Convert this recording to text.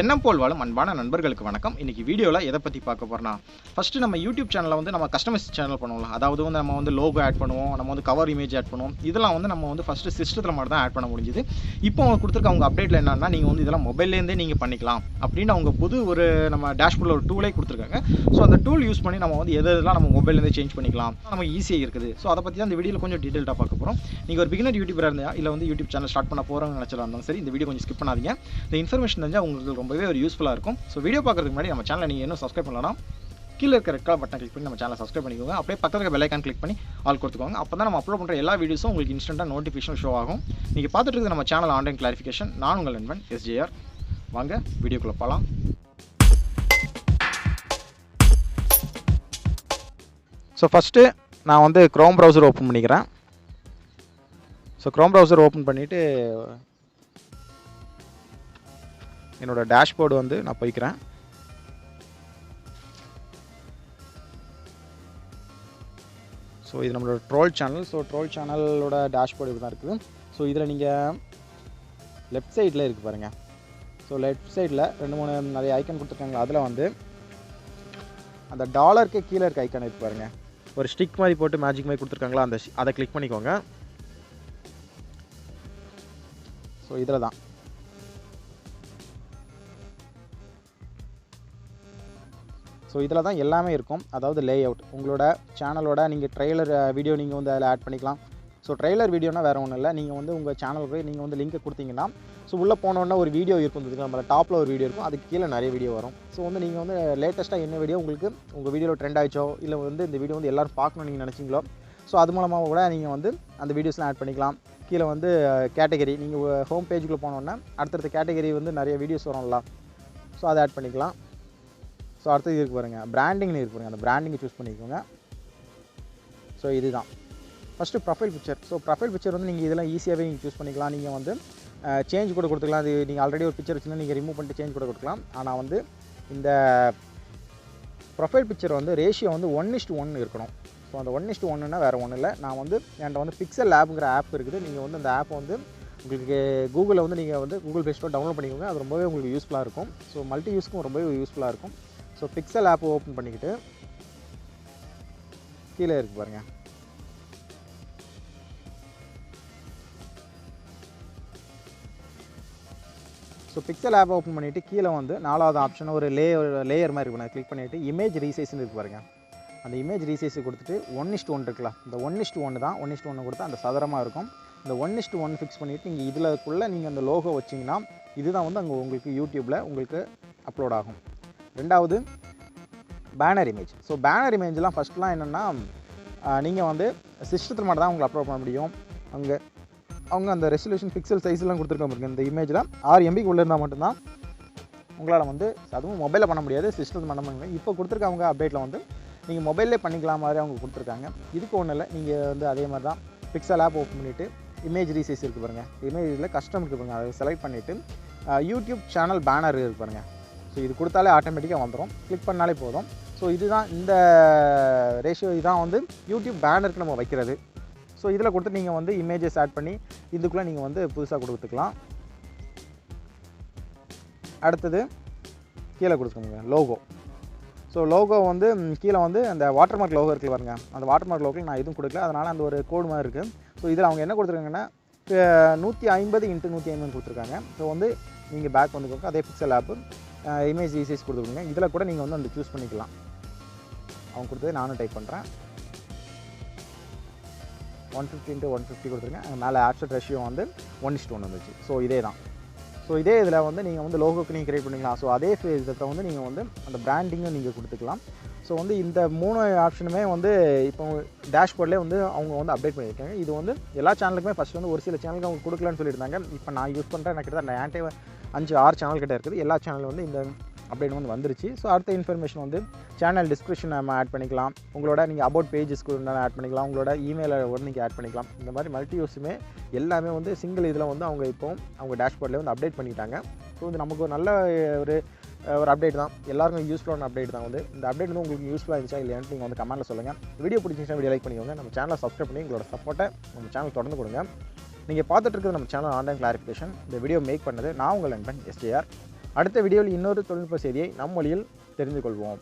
எண்ணம் போல் வாழும் அன்பான நண்பர்களுக்கு வணக்கம். இன்னைக்கு வீடியோவில் எதை பற்றி பார்க்க போகிறோம்னா, ஃபஸ்ட்டு நம்ம யூடியூப் சேனலில் வந்து நம்ம கஸ்டமைஸ் சேனல் பண்ணுவோம்ல, அதாவது வந்து நம்ம வந்து லோகோ ஆட் பண்ணுவோம், நம்ம வந்து கவர் இமேஜ் ஆட் பண்ணுவோம். இதெல்லாம் வந்து நம்ம வந்து ஃபஸ்ட்டு சிஸ்டத்தில் மட்டும் தான் ஆட் பண்ண முடிஞ்சுது. இப்போ அவங்க கொடுத்துருக்க அவங்க அப்டேட்டில் என்னன்னா, நீங்கள் வந்து இதெல்லாம் மொபைல்லேருந்தே நீங்கள் பண்ணிக்கலாம் அப்படின்னு அவங்க புது ஒரு நம்ம டேஷ்போர்டில் ஒரு டூலே கொடுத்துருக்காங்க. ஸோ அந்த டூல் யூஸ் பண்ணி நம்ம வந்து எதெல்லாம் நம்ம மொபைல்லேருந்தே சேஞ்ச் பண்ணிக்கலாம், நமக்கு ஈஸியாக இருக்குது. ஸோ அதை பற்றி தான் இந்த வீடியோவில் கொஞ்சம் டீட்டெயிலாக பார்க்க போகிறோம். நீங்கள் ஒரு பிகினர் யூடியூபராக இருந்தால் இல்லை வந்து யூடியூப் சேனல் ஸ்டார்ட் பண்ண போகிறவங்க நினச்சலாம் இருந்தாலும் சரி, இந்த வீடியோ கொஞ்சம் ஸ்கிப் பண்ணாதீங்க. இந்த இன்ஃபர்மேஷன் தெரிஞ்சால் உங்களுக்கு ரொம்பவே ஒரு யூஸ்ஃபுல்லாக இருக்கும். ஸோ வீடியோ பார்க்குறதுக்கு முன்னாடி நம்ம சேனலை நீங்கள் இன்னும் சப்ஸ்கிரைப் பண்ணலாம், கீழே இருக்க ரெட் கலர் பட்டன் கிளிக் பண்ணி நம்ம சேனலை சப்ஸ்கிரைப் பண்ணிக்கோங்க. அப்படியே பக்கத்தில் இருக்க பெல் ஐகான் கிளிக் பண்ணி ஆல் கொடுத்துக்கோங்க. அப்போ தான் நம்ம அப்லோட் பண்ணுற எல்லா வீடியோஸும் உங்களுக்கு இன்ஸ்டன்ட்டாக நோட்டிஃபிகேஷன் ஷோ ஆகும். நீங்கள் பார்த்துட்டு இருக்கிறது நம்ம சேனல் ஆன்லைன் கிளாரிஃபிகேஷன். நான் உங்கள் நண்பன் எஸ்.ஜே.ஆர். வாங்க வீடியோக்குள்ளே போகலாம். ஸோ ஃபஸ்ட்டு நான் வந்து க்ரோம் ப்ரௌசர் ஓப்பன் பண்ணிக்கிறேன். ஸோ க்ரோம் ப்ரௌசர் ஓப்பன் பண்ணிவிட்டு என்னோடய டேஷ்போர்டு வந்து நான் போய்க்கிறேன். ஸோ இது நம்மளோட ட்ரோல் சேனல். ஸோ ட்ரோல் சேனலோட டேஷ்போர்டு இப்படி தான் இருக்குது. ஸோ இதில் நீங்கள் லெஃப்ட் சைடில் இருக்குது பாருங்கள். ஸோ லெஃப்ட் சைடில் 2-3 நிறைய ஐக்கன் கொடுத்துருக்காங்க. அதில் வந்து அந்த டாலருக்கு கீழே இருக்க ஐக்கான் இருக்குது பாருங்கள். ஒரு ஸ்டிக் மாதிரி போட்டு மேஜிக் மாதிரி கொடுத்துருக்காங்களா, அதை கிளிக் பண்ணிக்கோங்க. ஸோ இதில் தான் இதில் தான் எல்லாமே இருக்கும். அதாவது லே அவுட், உங்களோட சேனலோட நீங்கள் ட்ரெய்லர் வீடியோ நீங்கள் வந்து அதில் ஆட் பண்ணிக்கலாம். ஸோ ட்ரெய்லர் வீடியோனால் வேறு ஒன்றும் இல்லை, நீங்கள் வந்து உங்கள் சேனலுக்கு நீங்கள் வந்து லிங்க்கை கொடுத்தீங்கன்னா, ஸோ உள்ளே போனோன்னா ஒரு வீடியோ இருக்கும், நம்ம டாப்பில் ஒரு வீடியோ இருக்கும், அதுக்கு கீழே நிறைய வீடியோ வரும். ஸோ வந்து நீங்கள் வந்து லேட்டஸ்ட்டாக என்ன வீடியோ உங்களுக்கு உங்கள் வீடியோவில் ட்ரெண்ட் ஆகிச்சோ, இல்லை வந்து இந்த வீடியோ வந்து எல்லோரும் பார்க்கணும்னு நீங்கள் நினச்சிங்களோ, ஸோ அது மூலமாக கூட நீங்கள் வந்து அந்த வீடியோஸ்லாம் ஆட் பண்ணிக்கலாம். கீழே வந்து கேட்டகரி, நீங்கள் ஹோம் பேஜுக்குள்ளே போனோன்னா அடுத்தடுத்த கேட்டகரி வந்து நிறைய வீடியோஸ் வரும்ல, ஸோ அதை ஆட் பண்ணிக்கலாம். ஸோ அடுத்தது இருக்கு பாருங்கள், பிராண்டிங்னு இருக்கு பாருங்கள், அந்த பிராண்டிங்கை சூஸ் பண்ணிக்கோங்க. ஸோ இதுதான் first profile picture. So profile picture வந்து நீங்கள் இதெல்லாம் ஈஸியாகவே நீங்கள் சூஸ் பண்ணிக்கலாம். நீங்கள் வந்து சேஞ்ச் கூட கொடுத்துக்கலாம். அது நீங்கள் ஆல்ரெடி ஒரு பிக்சர் வச்சுன்னா நீங்கள் ரிமூவ் பண்ணிட்டு சேஞ்ச் கூட கொடுக்கலாம். ஆனால் வந்து இந்த ப்ரொஃபைல் பிக்சர் வந்து ரேஷியோ வந்து 1:1 இருக்கணும். ஸோ அந்த 1:1ன்னா வேறு ஒன்றும் இல்லை. நான் வந்து என்கிட்ட வந்து பிக்சல் ஆப்புங்கிற ஆப் இருக்குது. நீங்கள் வந்து அந்த ஆப் வந்து உங்களுக்கு கூகுளில் வந்து நீங்கள் வந்து கூகுள் ப்ளே ஸ்டோர் டவுன்லோட் பண்ணிக்கோங்க. அது ரொம்பவே உங்களுக்கு யூஸ்ஃபுல்லாக இருக்கும். ஸோ மல்டி யூஸ்க்கும் ரொம்பவே யூஸ்ஃபுல்லாக இருக்கும். ஸோ பிக்சல் ஆப் ஓப்பன் பண்ணிக்கிட்டு கீழே இருக்குது பாருங்கள். ஸோ பிக்சல் ஆப் ஓப்பன் பண்ணிவிட்டு கீழே வந்து 4வது ஆப்ஷன் ஒரு லேயர் மாதிரி இருக்கும், கிளிக் பண்ணிவிட்டு இமேஜ் ரீசைஸ்ன்னு இருக்கு பாருங்கள். அந்த இமேஜ் ரீசைஸை கொடுத்துட்டு 1:1 இருக்கலாம். இந்த 1:1 தான், 1:1 கொடுத்தா அந்த சதுரமாக இருக்கும். இந்த 1:1 ஃபிக்ஸ் பண்ணிவிட்டு நீங்கள் இதில்க்குள்ளே நீங்கள் அந்த லோகோ வச்சிங்கன்னா இதுதான் வந்து அங்கே உங்களுக்கு யூடியூப்பில் உங்களுக்கு அப்லோட் ஆகும். 2வது பேனர் இமேஜ். ஸோ பேனர் இமேஜ்லாம் ஃபஸ்ட்லாம் என்னென்னா, நீங்கள் வந்து சிஸ்டத்தில் மட்டும் தான் உங்களுக்கு அப்லோட் பண்ண முடியும். அவங்க அந்த ரெசல்யூஷன் பிக்சல் சைஸ்லாம் கொடுத்துருக்காங்க. இந்த இமேஜில் 6 MB உள்ளே இருந்தால் மட்டும்தான் உங்களால் வந்து, அதுவும் மொபைலில் பண்ண முடியாது, சிஸ்டத்தில் பண்ண முடியும். இப்போ கொடுத்துருக்கவங்க அப்டேட்டில் வந்து நீங்கள் மொபைல்லே பண்ணிக்கலாம் மாதிரி அவங்க கொடுத்துருக்காங்க. இதுக்கு ஒன்றும் இல்லை, நீங்கள் வந்து அதே மாதிரி தான் பிக்சல் ஆப் ஓப்பன் பண்ணிவிட்டு இமேஜ் ரீசைஸ் இருக்குது பாருங்கள். இமேஜில் கஸ்டம் இருக்குது பாருங்கள், அதை செலக்ட் பண்ணிவிட்டு யூடியூப் சேனல் பேனர் இருக்குது பாருங்கள். ஸோ இது கொடுத்தாலே ஆட்டோமேட்டிக்காக வந்துடும், கிளிக் பண்ணாலே போதும். ஸோ இதுதான் இந்த ரேஷியோ, இதுதான் வந்து யூடியூப் பேனருக்கு நம்ம வைக்கிறது. ஸோ இதில் கொடுத்து நீங்கள் வந்து இமேஜஸ் ஆட் பண்ணி இதுக்குள்ளே நீங்கள் வந்து புதுசாக கொடுத்துக்கலாம். அடுத்தது கீழே கொடுத்துக்கோங்க லோகோ. ஸோ லோகோ வந்து கீழே வந்து அந்த வாட்டர்மார்க் லோகோ இருக்குது பாருங்க. அந்த வாட்டர்மார்க் லோகோ நான் எதுவும் கொடுக்கல, அதனால் அந்த ஒரு கோடு மாதிரி இருக்குது. ஸோ இதில் அவங்க என்ன கொடுத்துருக்காங்கன்னா 150x150 கொடுத்துருக்காங்க. ஸோ வந்து நீங்கள் பேக் வந்துக்கோங்க, அதே பிக்சல் ஆப்பு இமேஜ் ரீசைஸ் கொடுத்துருங்க. இதில் கூட நீங்கள் வந்து அந்த சூஸ் பண்ணிக்கலாம். அவங்க கொடுத்தது நானும் டைப் பண்ணுறேன். 150x150 கொடுத்துருங்க. மேலே ஆப்செட் ரேஷியோ வந்து 1:1 வந்துச்சு. ஸோ இதே தான். ஸோ இதே இதில் வந்து நீங்கள் வந்து லோகோக்கு நீங்கள் கிரியேட் பண்ணிக்கலாம். ஸோ அதே இதை வந்து நீங்கள் வந்து அந்த பிராண்டிங்கும் நீங்கள் கொடுத்துக்கலாம். ஸோ வந்து இந்த 3 ஆப்ஷனுமே வந்து இப்போ டேஷ்போர்ட்லேயே வந்து அவங்க வந்து அப்டேட் பண்ணியிருக்காங்க. இது வந்து எல்லா சேனலுக்குமே ஃபஸ்ட் வந்து ஒரு சில சேனலுக்கு அவங்க கொடுக்கலன்னு சொல்லியிருந்தாங்க. இப்போ நான் யூஸ் பண்ணுறேன், எனக்கு கிட்ட 5-6 சேனல் கிட்டே இருக்குது. எல்லா சேனலும் வந்து இந்த அப்டேட் வந்து வந்துருச்சு. ஸோ அடுத்த இன்ஃபர்மேஷன் வந்து சேனல் டிஸ்கிரிப்ஷன் நம்ம ஆட் பண்ணிக்கலாம். உங்களோட நீங்கள் அபவுட் பேஜஸ்க்கு ஆட் பண்ணிக்கலாம். உங்களோட இமெயிலை ஒரு நீங்கள் ஆட் பண்ணிக்கலாம். இந்த மாதிரி மல்டி யூஸுமே எல்லாமே வந்து சிங்கிள் இதில் வந்து அவங்க இப்போ அவங்க டேஷ்போர்டில் வந்து அப்டேட் பண்ணிட்டாங்க. ஸோ இது நமக்கு ஒரு நல்ல ஒரு அப்டேட் தான், எல்லாருக்கும் யூஸ்ஃபுல்லான அப்டேட் தான். வந்து இந்த அப்டேட் வந்து உங்களுக்கு யூஸ்ஃபுல்லாக இருந்துச்சா இல்லையான்னு நீங்கள் வந்து கமெண்ட்டில் சொல்லுங்கள். வீடியோ பிடிச்சிருந்துச்சுன்னா வீடியோ லைக் பண்ணிக்கோங்க. நம்ம சேனலை சப்ஸ்கிரைப் பண்ணி உங்களோட சப்போர்ட்டை நம்ம சேனல் தொடர்ந்து கொடுங்க. நீங்கள் பார்த்துட்டு இருக்கிறது நம்ம சேனல் ஆன்லைன் கிளாரிஃபிகேஷன். இந்த வீடியோ மேக் பண்ணது நான் உங்கள் நண்பன் எஸ்.ஜே.ஆர். அடுத்த வீடியோவில் இன்னொரு தொழில்நுட்ப செய்தியை நம் மொழியில் தெரிந்து கொள்வோம்.